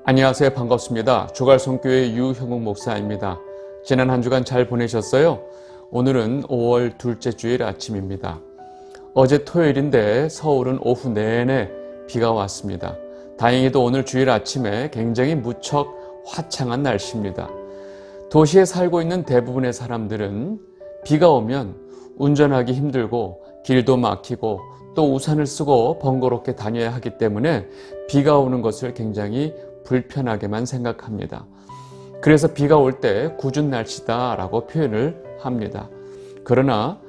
안녕하세요. 반갑습니다. 주갈성교회 유형욱 목사입니다. 지난 한 주간 잘 보내셨어요? 오늘은 5월 둘째 주일 아침입니다. 어제 토요일인데 서울은 오후 내내 비가 왔습니다. 다행히도 오늘 주일 아침에 굉장히 무척 화창한 날씨입니다. 도시에 살고 있는 대부분의 사람들은 비가 오면 운전하기 힘들고 길도 막히고 또 우산을 쓰고 번거롭게 다녀야 하기 때문에 비가 오는 것을 굉장히 불편하게만 생각합니다. 그래서 비가 올 때 궂은 날씨다라고 표현을 합니다. 그러나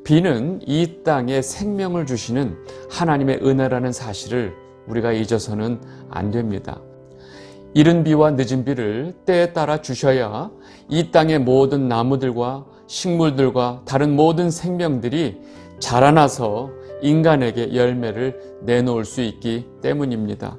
비는 이 땅에 생명을 주시는 하나님의 은혜라는 사실을 우리가 잊어서는 안 됩니다. 이른 비와 늦은 비를 때에 따라 주셔야 이 땅의 모든 나무들과 식물들과 다른 모든 생명들이 자라나서 인간에게 열매를 내놓을 수 있기 때문입니다.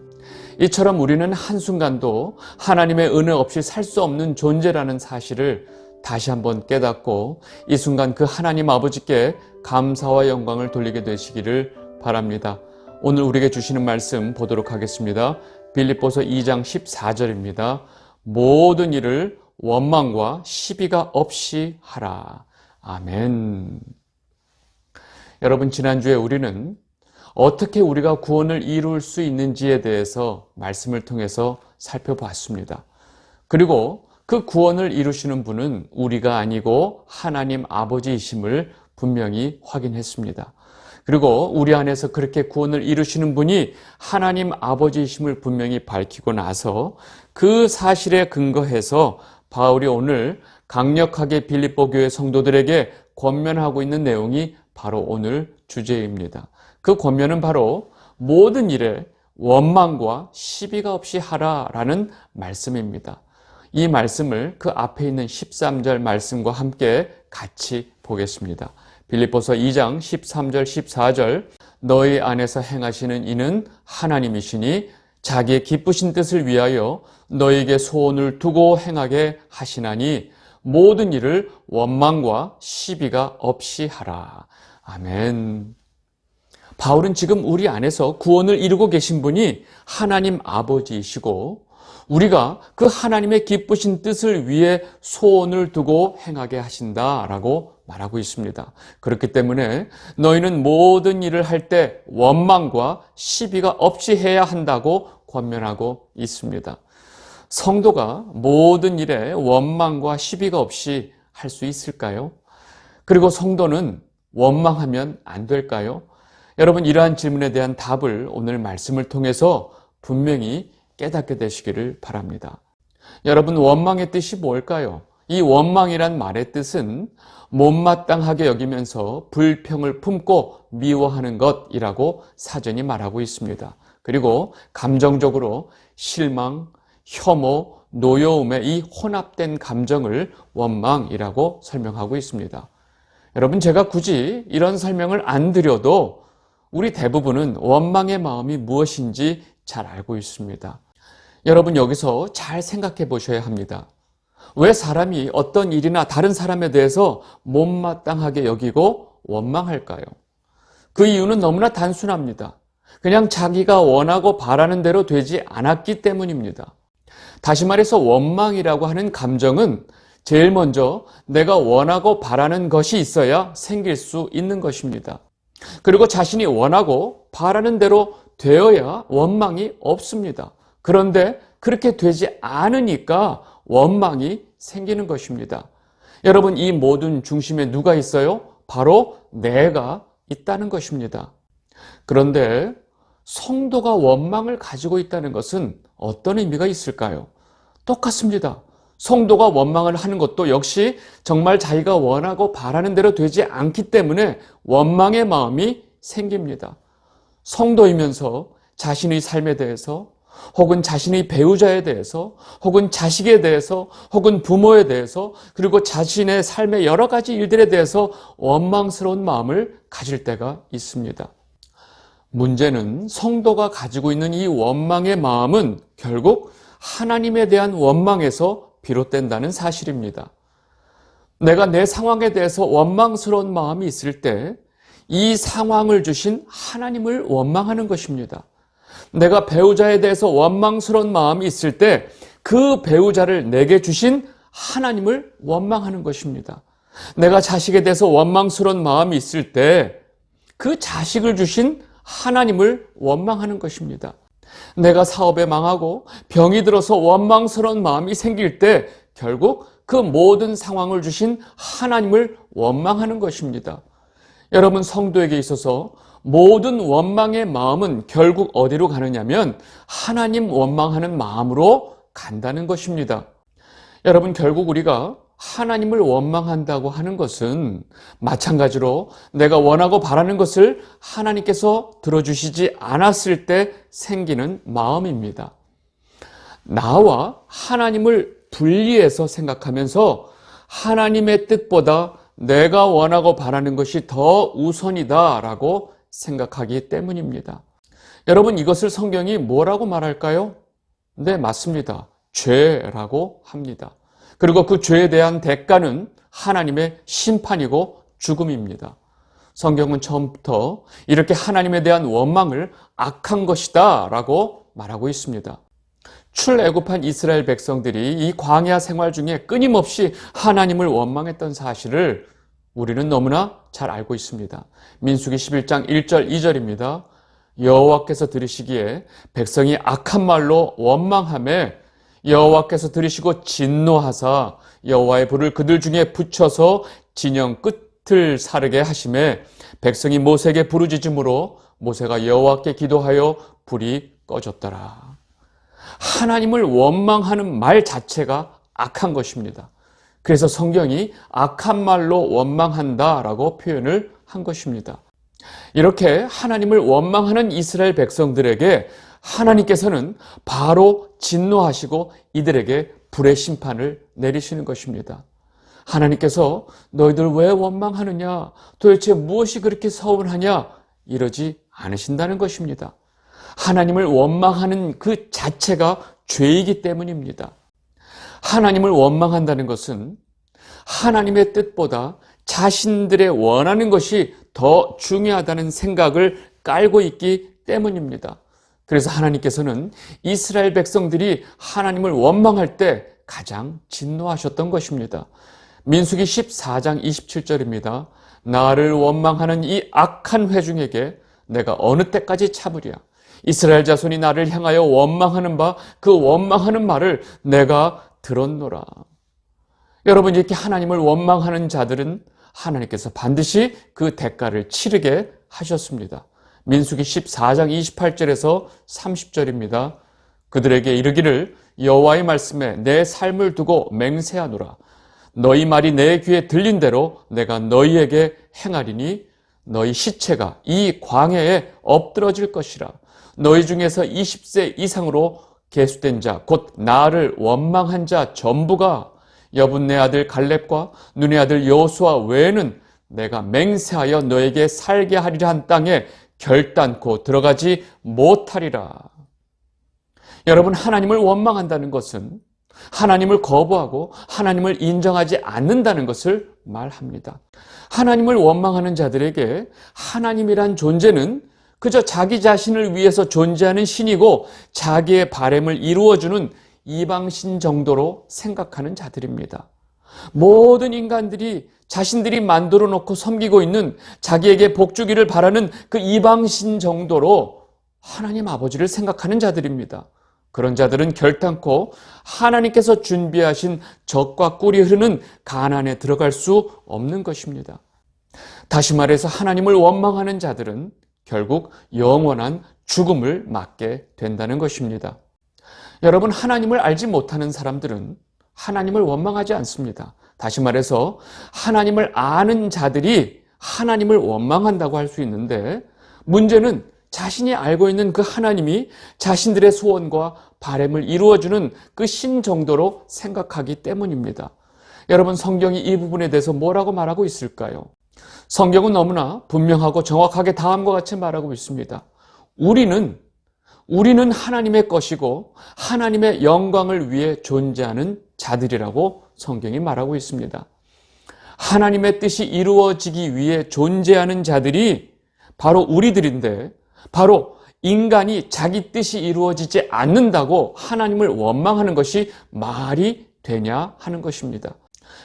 이처럼 우리는 한순간도 하나님의 은혜 없이 살 수 없는 존재라는 사실을 다시 한번 깨닫고 이 순간 그 하나님 아버지께 감사와 영광을 돌리게 되시기를 바랍니다. 오늘 우리에게 주시는 말씀 보도록 하겠습니다. 빌립보서 2장 14절입니다. 모든 일을 원망과 시비가 없이 하라. 아멘. 여러분, 지난주에 우리는 어떻게 우리가 구원을 이룰 수 있는지에 대해서 말씀을 통해서 살펴봤습니다. 그리고 그 구원을 이루시는 분은 우리가 아니고 하나님 아버지이심을 분명히 확인했습니다. 그리고 우리 안에서 그렇게 구원을 이루시는 분이 하나님 아버지이심을 분명히 밝히고 나서 그 사실에 근거해서 바울이 오늘 강력하게 빌립보 교회 성도들에게 권면하고 있는 내용이 바로 오늘 주제입니다. 그 권면은 바로 모든 일에 원망과 시비가 없이 하라라는 말씀입니다. 이 말씀을 그 앞에 있는 13절 말씀과 함께 같이 보겠습니다. 빌립보서 2장 13절 14절 너희 안에서 행하시는 이는 하나님이시니 자기의 기쁘신 뜻을 위하여 너희에게 소원을 두고 행하게 하시나니 모든 일을 원망과 시비가 없이 하라. 아멘. 바울은 지금 우리 안에서 구원을 이루고 계신 분이 하나님 아버지이시고 우리가 그 하나님의 기쁘신 뜻을 위해 소원을 두고 행하게 하신다라고 말하고 있습니다. 그렇기 때문에 너희는 모든 일을 할 때 원망과 시비가 없이 해야 한다고 권면하고 있습니다. 성도가 모든 일에 원망과 시비가 없이 할 수 있을까요? 그리고 성도는 원망하면 안 될까요? 여러분, 이러한 질문에 대한 답을 오늘 말씀을 통해서 분명히 깨닫게 되시기를 바랍니다. 여러분, 원망의 뜻이 뭘까요? 이 원망이란 말의 뜻은 못마땅하게 여기면서 불평을 품고 미워하는 것이라고 사전이 말하고 있습니다. 그리고 감정적으로 실망, 혐오, 노여움의 이 혼합된 감정을 원망이라고 설명하고 있습니다. 여러분, 제가 굳이 이런 설명을 안 드려도 우리 대부분은 원망의 마음이 무엇인지 잘 알고 있습니다. 여러분, 여기서 잘 생각해 보셔야 합니다. 왜 사람이 어떤 일이나 다른 사람에 대해서 못마땅하게 여기고 원망할까요? 그 이유는 너무나 단순합니다. 그냥 자기가 원하고 바라는 대로 되지 않았기 때문입니다. 다시 말해서 원망이라고 하는 감정은 제일 먼저 내가 원하고 바라는 것이 있어야 생길 수 있는 것입니다. 그리고 자신이 원하고 바라는 대로 되어야 원망이 없습니다. 그런데 그렇게 되지 않으니까 원망이 생기는 것입니다. 여러분, 이 모든 중심에 누가 있어요? 바로 내가 있다는 것입니다. 그런데 성도가 원망을 가지고 있다는 것은 어떤 의미가 있을까요? 똑같습니다. 성도가 원망을 하는 것도 역시 정말 자기가 원하고 바라는 대로 되지 않기 때문에 원망의 마음이 생깁니다. 성도이면서 자신의 삶에 대해서 혹은 자신의 배우자에 대해서 혹은 자식에 대해서 혹은 부모에 대해서 그리고 자신의 삶의 여러 가지 일들에 대해서 원망스러운 마음을 가질 때가 있습니다. 문제는 성도가 가지고 있는 이 원망의 마음은 결국 하나님에 대한 원망에서 비롯된다는 사실입니다. 내가 내 상황에 대해서 원망스러운 마음이 있을 때 이 상황을 주신 하나님을 원망하는 것입니다. 내가 배우자에 대해서 원망스러운 마음이 있을 때 그 배우자를 내게 주신 하나님을 원망하는 것입니다. 내가 자식에 대해서 원망스러운 마음이 있을 때 그 자식을 주신 하나님을 원망하는 것입니다. 내가 사업에 망하고 병이 들어서 원망스러운 마음이 생길 때 결국 그 모든 상황을 주신 하나님을 원망하는 것입니다. 여러분, 성도에게 있어서 모든 원망의 마음은 결국 어디로 가느냐면 하나님 원망하는 마음으로 간다는 것입니다. 여러분, 결국 우리가 하나님을 원망한다고 하는 것은 마찬가지로 내가 원하고 바라는 것을 하나님께서 들어주시지 않았을 때 생기는 마음입니다. 나와 하나님을 분리해서 생각하면서 하나님의 뜻보다 내가 원하고 바라는 것이 더 우선이다라고 생각하기 때문입니다. 여러분, 이것을 성경이 뭐라고 말할까요? 네, 맞습니다. 죄라고 합니다. 그리고 그 죄에 대한 대가는 하나님의 심판이고 죽음입니다. 성경은 처음부터 이렇게 하나님에 대한 원망을 악한 것이다 라고 말하고 있습니다. 출애굽한 이스라엘 백성들이 이 광야 생활 중에 끊임없이 하나님을 원망했던 사실을 우리는 너무나 잘 알고 있습니다. 민수기 11장 1절 2절입니다. 여호와께서 들으시기에 백성이 악한 말로 원망하며 여호와께서 들으시고 진노하사 여호와의 불을 그들 중에 붙여서 진영 끝을 사르게 하시매 백성이 모세에게 부르짖음으로 모세가 여호와께 기도하여 불이 꺼졌더라. 하나님을 원망하는 말 자체가 악한 것입니다. 그래서 성경이 악한 말로 원망한다라고 표현을 한 것입니다. 이렇게 하나님을 원망하는 이스라엘 백성들에게 하나님께서는 바로 진노하시고 이들에게 불의 심판을 내리시는 것입니다. 하나님께서 너희들 왜 원망하느냐? 도대체 무엇이 그렇게 서운하냐? 이러지 않으신다는 것입니다. 하나님을 원망하는 그 자체가 죄이기 때문입니다. 하나님을 원망한다는 것은 하나님의 뜻보다 자신들의 원하는 것이 더 중요하다는 생각을 깔고 있기 때문입니다. 그래서 하나님께서는 이스라엘 백성들이 하나님을 원망할 때 가장 진노하셨던 것입니다. 민수기 14장 27절입니다. 나를 원망하는 이 악한 회중에게 내가 어느 때까지 참으랴. 이스라엘 자손이 나를 향하여 원망하는 바 그 원망하는 말을 내가 들었노라. 여러분, 이렇게 하나님을 원망하는 자들은 하나님께서 반드시 그 대가를 치르게 하셨습니다. 민수기 14장 28절에서 30절입니다. 그들에게 이르기를 여호와의 말씀에 내 삶을 두고 맹세하노라. 너희 말이 내 귀에 들린 대로 내가 너희에게 행하리니 너희 시체가 이 광야에 엎드러질 것이라. 너희 중에서 20세 이상으로 계수된 자 곧 나를 원망한 자 전부가 여분네 아들 갈렙과 눈의 아들 여호수아 외에는 내가 맹세하여 너에게 살게 하리라 한 땅에 결단코 들어가지 못하리라. 여러분, 하나님을 원망한다는 것은 하나님을 거부하고 하나님을 인정하지 않는다는 것을 말합니다. 하나님을 원망하는 자들에게 하나님이란 존재는 그저 자기 자신을 위해서 존재하는 신이고 자기의 바램을 이루어주는 이방신 정도로 생각하는 자들입니다. 모든 인간들이 자신들이 만들어 놓고 섬기고 있는 자기에게 복 주기를 바라는 그 이방신 정도로 하나님 아버지를 생각하는 자들입니다. 그런 자들은 결단코 하나님께서 준비하신 젖과 꿀이 흐르는 가나안에 들어갈 수 없는 것입니다. 다시 말해서 하나님을 원망하는 자들은 결국 영원한 죽음을 맞게 된다는 것입니다. 여러분, 하나님을 알지 못하는 사람들은 하나님을 원망하지 않습니다. 다시 말해서 하나님을 아는 자들이 하나님을 원망한다고 할 수 있는데, 문제는 자신이 알고 있는 그 하나님이 자신들의 소원과 바램을 이루어주는 그 신 정도로 생각하기 때문입니다. 여러분, 성경이 이 부분에 대해서 뭐라고 말하고 있을까요? 성경은 너무나 분명하고 정확하게 다음과 같이 말하고 있습니다. 우리는 하나님의 것이고 하나님의 영광을 위해 존재하는 자들이라고 성경이 말하고 있습니다. 하나님의 뜻이 이루어지기 위해 존재하는 자들이 바로 우리들인데, 바로 인간이 자기 뜻이 이루어지지 않는다고 하나님을 원망하는 것이 말이 되냐 하는 것입니다.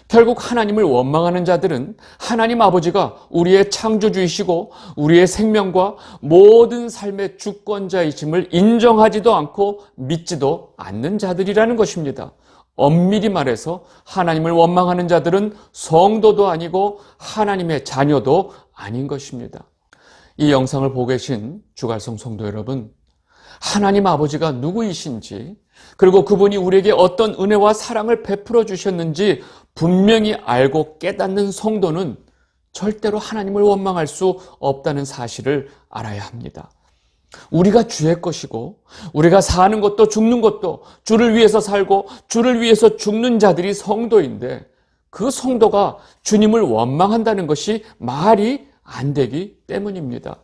결국 하나님을 원망하는 자들은 하나님 아버지가 우리의 창조주이시고 우리의 생명과 모든 삶의 주권자이심을 인정하지도 않고 믿지도 않는 자들이라는 것입니다. 엄밀히 말해서 하나님을 원망하는 자들은 성도도 아니고 하나님의 자녀도 아닌 것입니다. 이 영상을 보고 계신 주갈성 성도 여러분, 하나님 아버지가 누구이신지, 그리고 그분이 우리에게 어떤 은혜와 사랑을 베풀어 주셨는지 분명히 알고 깨닫는 성도는 절대로 하나님을 원망할 수 없다는 사실을 알아야 합니다. 우리가 주의 것이고 우리가 사는 것도 죽는 것도 주를 위해서 살고 주를 위해서 죽는 자들이 성도인데, 그 성도가 주님을 원망한다는 것이 말이 안 되기 때문입니다.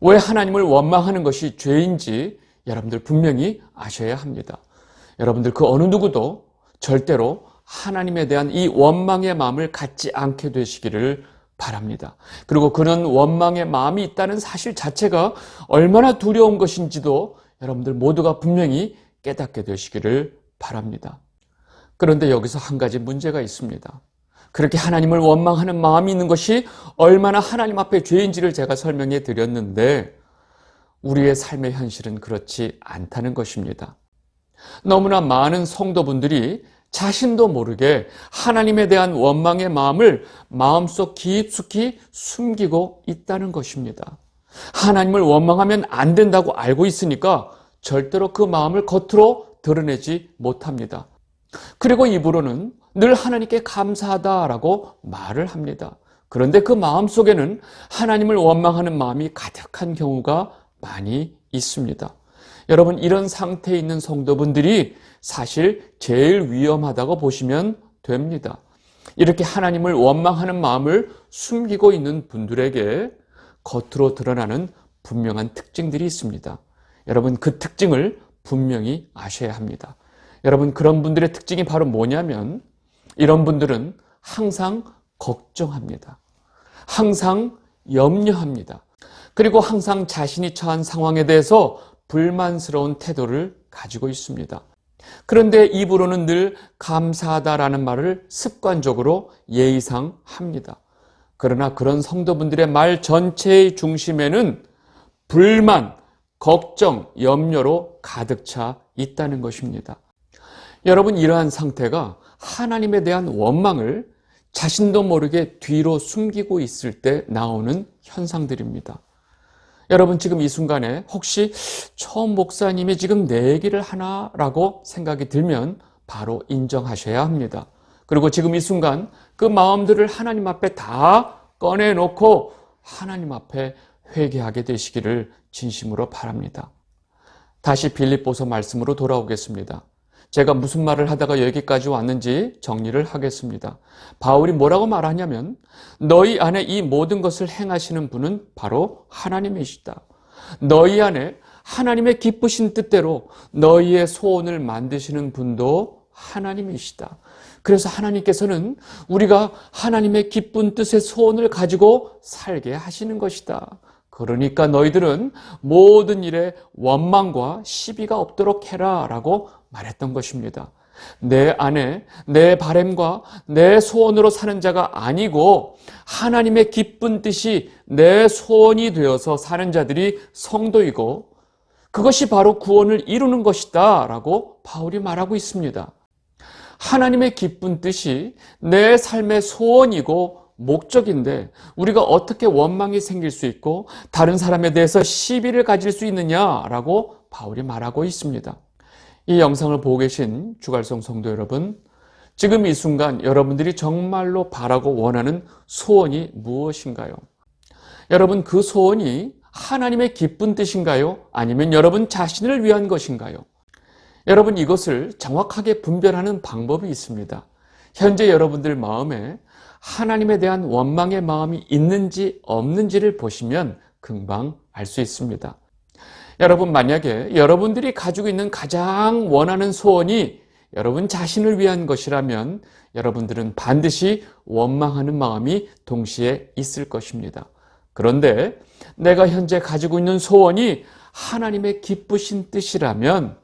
왜 하나님을 원망하는 것이 죄인지 여러분들 분명히 아셔야 합니다. 여러분들 그 어느 누구도 절대로 하나님에 대한 이 원망의 마음을 갖지 않게 되시기를 바랍니다. 그리고 그런 원망의 마음이 있다는 사실 자체가 얼마나 두려운 것인지도 여러분들 모두가 분명히 깨닫게 되시기를 바랍니다. 그런데 여기서 한 가지 문제가 있습니다. 그렇게 하나님을 원망하는 마음이 있는 것이 얼마나 하나님 앞에 죄인지를 제가 설명해 드렸는데, 우리의 삶의 현실은 그렇지 않다는 것입니다. 너무나 많은 성도분들이 자신도 모르게 하나님에 대한 원망의 마음을 마음속 깊숙이 숨기고 있다는 것입니다. 하나님을 원망하면 안 된다고 알고 있으니까 절대로 그 마음을 겉으로 드러내지 못합니다. 그리고 입으로는 늘 하나님께 감사하다라고 말을 합니다. 그런데 그 마음속에는 하나님을 원망하는 마음이 가득한 경우가 많이 있습니다. 여러분, 이런 상태에 있는 성도분들이 사실 제일 위험하다고 보시면 됩니다. 이렇게 하나님을 원망하는 마음을 숨기고 있는 분들에게 겉으로 드러나는 분명한 특징들이 있습니다. 여러분, 그 특징을 분명히 아셔야 합니다. 여러분, 그런 분들의 특징이 바로 뭐냐면, 이런 분들은 항상 걱정합니다. 항상 염려합니다. 그리고 항상 자신이 처한 상황에 대해서 불만스러운 태도를 가지고 있습니다. 그런데 입으로는 늘 감사하다라는 말을 습관적으로 예의상 합니다. 그러나 그런 성도분들의 말 전체의 중심에는 불만, 걱정, 염려로 가득 차 있다는 것입니다. 여러분, 이러한 상태가 하나님에 대한 원망을 자신도 모르게 뒤로 숨기고 있을 때 나오는 현상들입니다. 여러분, 지금 이 순간에 혹시 처음 목사님이 지금 내 얘기를 하나라고 생각이 들면 바로 인정하셔야 합니다. 그리고 지금 이 순간 그 마음들을 하나님 앞에 다 꺼내놓고 하나님 앞에 회개하게 되시기를 진심으로 바랍니다. 다시 빌립보서 말씀으로 돌아오겠습니다. 제가 무슨 말을 하다가 여기까지 왔는지 정리를 하겠습니다. 바울이 뭐라고 말하냐면, 너희 안에 이 모든 것을 행하시는 분은 바로 하나님이시다. 너희 안에 하나님의 기쁘신 뜻대로 너희의 소원을 만드시는 분도 하나님이시다. 그래서 하나님께서는 우리가 하나님의 기쁜 뜻의 소원을 가지고 살게 하시는 것이다. 그러니까 너희들은 모든 일에 원망과 시비가 없도록 해라 라고 말했던 것입니다. 내 안에 내 바램과 내 소원으로 사는 자가 아니고 하나님의 기쁜 뜻이 내 소원이 되어서 사는 자들이 성도이고, 그것이 바로 구원을 이루는 것이다 라고 바울이 말하고 있습니다. 하나님의 기쁜 뜻이 내 삶의 소원이고 목적인데 우리가 어떻게 원망이 생길 수 있고 다른 사람에 대해서 시비를 가질 수 있느냐라고 바울이 말하고 있습니다. 이 영상을 보고 계신 주갈성 성도 여러분, 지금 이 순간 여러분들이 정말로 바라고 원하는 소원이 무엇인가요? 여러분, 그 소원이 하나님의 기쁜 뜻인가요? 아니면 여러분 자신을 위한 것인가요? 여러분, 이것을 정확하게 분별하는 방법이 있습니다. 현재 여러분들 마음에 하나님에 대한 원망의 마음이 있는지 없는지를 보시면 금방 알 수 있습니다. 여러분, 만약에 여러분들이 가지고 있는 가장 원하는 소원이 여러분 자신을 위한 것이라면 여러분들은 반드시 원망하는 마음이 동시에 있을 것입니다. 그런데 내가 현재 가지고 있는 소원이 하나님의 기쁘신 뜻이라면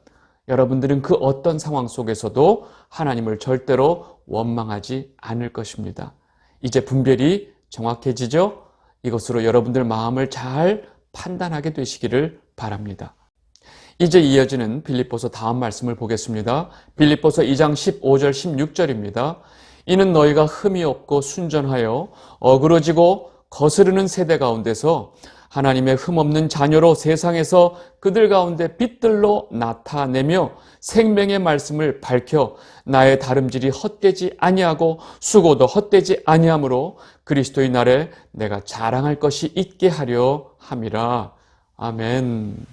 여러분들은 그 어떤 상황 속에서도 하나님을 절대로 원망하지 않을 것입니다. 이제 분별이 정확해지죠? 이것으로 여러분들 마음을 잘 판단하게 되시기를 바랍니다. 이제 이어지는 빌립보서 다음 말씀을 보겠습니다. 빌립보서 2장 15절 16절입니다. 이는 너희가 흠이 없고 순전하여 어그러지고 거스르는 세대 가운데서 하나님의 흠없는 자녀로 세상에서 그들 가운데 빛들로 나타내며 생명의 말씀을 밝혀 나의 다름질이 헛되지 아니하고 수고도 헛되지 아니하므로 그리스도의 날에 내가 자랑할 것이 있게 하려 함이라. 아멘.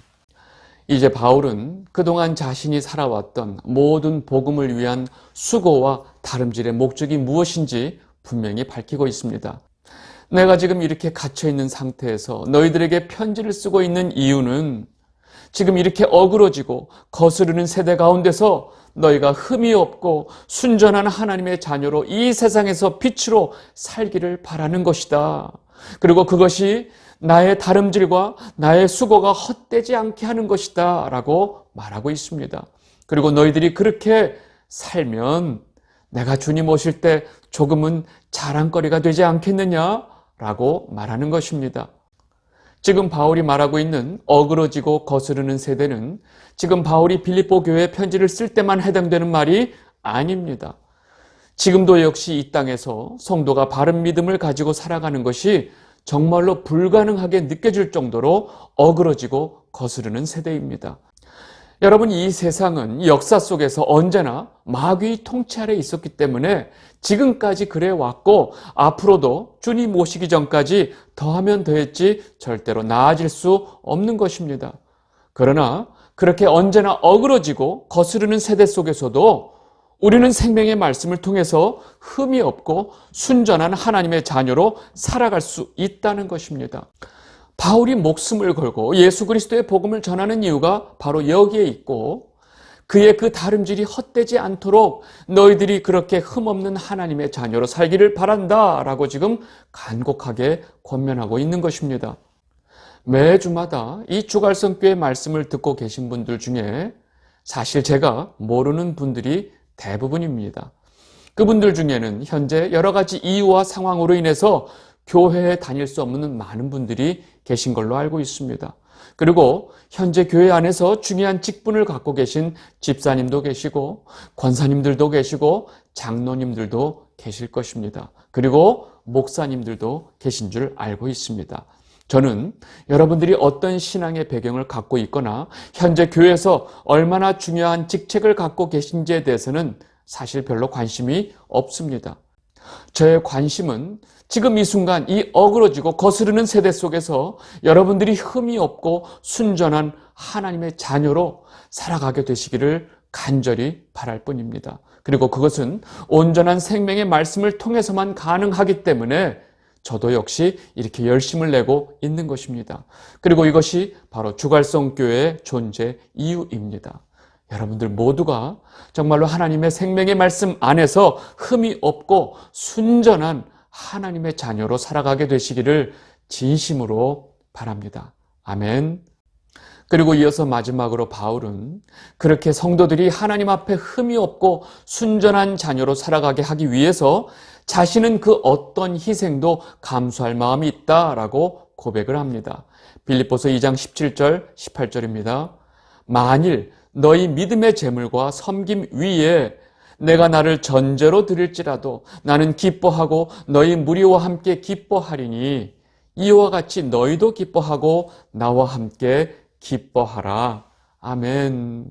이제 바울은 그동안 자신이 살아왔던 모든 복음을 위한 수고와 다름질의 목적이 무엇인지 분명히 밝히고 있습니다. 내가 지금 이렇게 갇혀있는 상태에서 너희들에게 편지를 쓰고 있는 이유는 지금 이렇게 어그러지고 거스르는 세대 가운데서 너희가 흠이 없고 순전한 하나님의 자녀로 이 세상에서 빛으로 살기를 바라는 것이다. 그리고 그것이 나의 다름질과 나의 수고가 헛되지 않게 하는 것이다 라고 말하고 있습니다. 그리고 너희들이 그렇게 살면 내가 주님 오실 때 조금은 자랑거리가 되지 않겠느냐 라고 말하는 것입니다. 지금 바울이 말하고 있는 어그러지고 거스르는 세대는 지금 바울이 빌립보 교회에 편지를 쓸 때만 해당되는 말이 아닙니다. 지금도 역시 이 땅에서 성도가 바른 믿음을 가지고 살아가는 것이 정말로 불가능하게 느껴질 정도로 어그러지고 거스르는 세대입니다. 여러분, 이 세상은 역사 속에서 언제나 마귀의 통치 아래 있었기 때문에 지금까지 그래 왔고 앞으로도 주님 오시기 전까지 더하면 더했지 절대로 나아질 수 없는 것입니다. 그러나 그렇게 언제나 어그러지고 거스르는 세대 속에서도 우리는 생명의 말씀을 통해서 흠이 없고 순전한 하나님의 자녀로 살아갈 수 있다는 것입니다. 바울이 목숨을 걸고 예수 그리스도의 복음을 전하는 이유가 바로 여기에 있고 그의 그 다름질이 헛되지 않도록 너희들이 그렇게 흠없는 하나님의 자녀로 살기를 바란다라고 지금 간곡하게 권면하고 있는 것입니다. 매주마다 이 주갈성교회 말씀을 듣고 계신 분들 중에 사실 제가 모르는 분들이 대부분입니다. 그분들 중에는 현재 여러 가지 이유와 상황으로 인해서 교회에 다닐 수 없는 많은 분들이 계신 걸로 알고 있습니다. 그리고 현재 교회 안에서 중요한 직분을 갖고 계신 집사님도 계시고 권사님들도 계시고 장로님들도 계실 것입니다. 그리고 목사님들도 계신 줄 알고 있습니다. 저는 여러분들이 어떤 신앙의 배경을 갖고 있거나 현재 교회에서 얼마나 중요한 직책을 갖고 계신지에 대해서는 사실 별로 관심이 없습니다. 저의 관심은 지금 이 순간 이 어그러지고 거스르는 세대 속에서 여러분들이 흠이 없고 순전한 하나님의 자녀로 살아가게 되시기를 간절히 바랄 뿐입니다. 그리고 그것은 온전한 생명의 말씀을 통해서만 가능하기 때문에 저도 역시 이렇게 열심을 내고 있는 것입니다. 그리고 이것이 바로 주갈성교회의 존재 이유입니다. 여러분들 모두가 정말로 하나님의 생명의 말씀 안에서 흠이 없고 순전한 하나님의 자녀로 살아가게 되시기를 진심으로 바랍니다. 아멘. 그리고 이어서 마지막으로 바울은 그렇게 성도들이 하나님 앞에 흠이 없고 순전한 자녀로 살아가게 하기 위해서 자신은 그 어떤 희생도 감수할 마음이 있다라고 고백을 합니다. 빌립보서 2장 17절, 18절입니다. 만일 너희 믿음의 재물과 섬김 위에 내가 나를 전제로 드릴지라도 나는 기뻐하고 너희 무리와 함께 기뻐하리니 이와 같이 너희도 기뻐하고 나와 함께 기뻐하라. 아멘.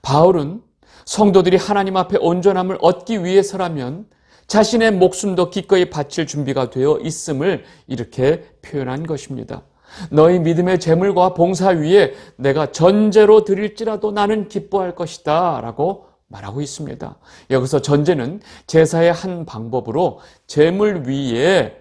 바울은 성도들이 하나님 앞에 온전함을 얻기 위해서라면 자신의 목숨도 기꺼이 바칠 준비가 되어 있음을 이렇게 표현한 것입니다. 너희 믿음의 재물과 봉사 위에 내가 전제로 드릴지라도 나는 기뻐할 것이다 라고 말하고 있습니다. 여기서 전제는 제사의 한 방법으로 재물 위에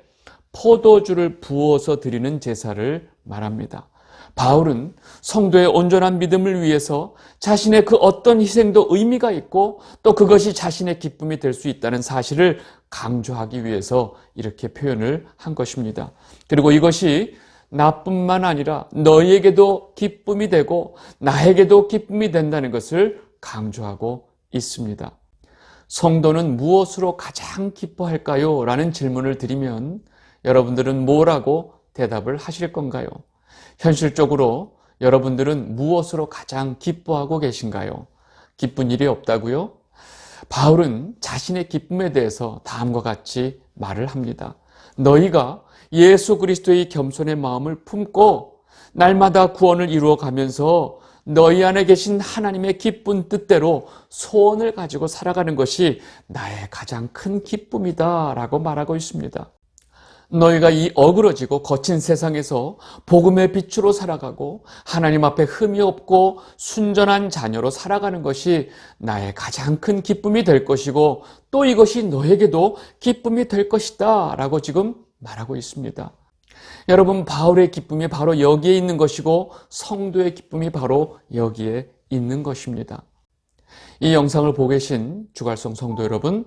포도주를 부어서 드리는 제사를 말합니다. 바울은 성도의 온전한 믿음을 위해서 자신의 그 어떤 희생도 의미가 있고 또 그것이 자신의 기쁨이 될 수 있다는 사실을 강조하기 위해서 이렇게 표현을 한 것입니다. 그리고 이것이 나뿐만 아니라 너희에게도 기쁨이 되고 나에게도 기쁨이 된다는 것을 강조하고 있습니다. 성도는 무엇으로 가장 기뻐할까요? 라는 질문을 드리면 여러분들은 뭐라고 대답을 하실 건가요? 현실적으로 여러분들은 무엇으로 가장 기뻐하고 계신가요? 기쁜 일이 없다고요? 바울은 자신의 기쁨에 대해서 다음과 같이 말을 합니다. 너희가 예수 그리스도의 겸손의 마음을 품고 날마다 구원을 이루어 가면서 너희 안에 계신 하나님의 기쁜 뜻대로 소원을 가지고 살아가는 것이 나의 가장 큰 기쁨이다 라고 말하고 있습니다. 너희가 이 어그러지고 거친 세상에서 복음의 빛으로 살아가고 하나님 앞에 흠이 없고 순전한 자녀로 살아가는 것이 나의 가장 큰 기쁨이 될 것이고 또 이것이 너에게도 기쁨이 될 것이다 라고 지금 말하고 있습니다. 여러분, 바울의 기쁨이 바로 여기에 있는 것이고 성도의 기쁨이 바로 여기에 있는 것입니다. 이 영상을 보고 계신 주갈성 성도 여러분,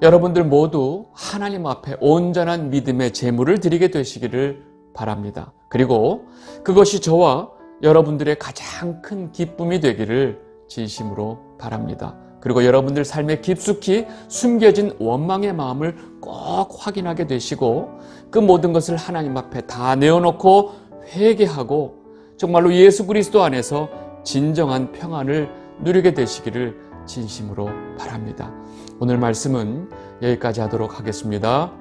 여러분들 모두 하나님 앞에 온전한 믿음의 제물을 드리게 되시기를 바랍니다. 그리고 그것이 저와 여러분들의 가장 큰 기쁨이 되기를 진심으로 바랍니다. 그리고 여러분들 삶에 깊숙이 숨겨진 원망의 마음을 꼭 확인하게 되시고 그 모든 것을 하나님 앞에 다 내어놓고 회개하고 정말로 예수 그리스도 안에서 진정한 평안을 누리게 되시기를 진심으로 바랍니다. 오늘 말씀은 여기까지 하도록 하겠습니다.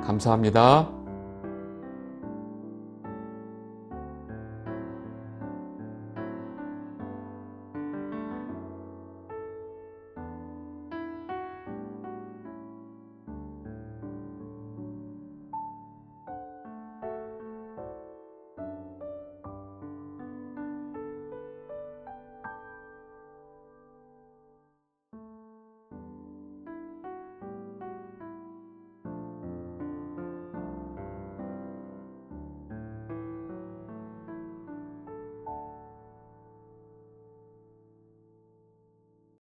감사합니다.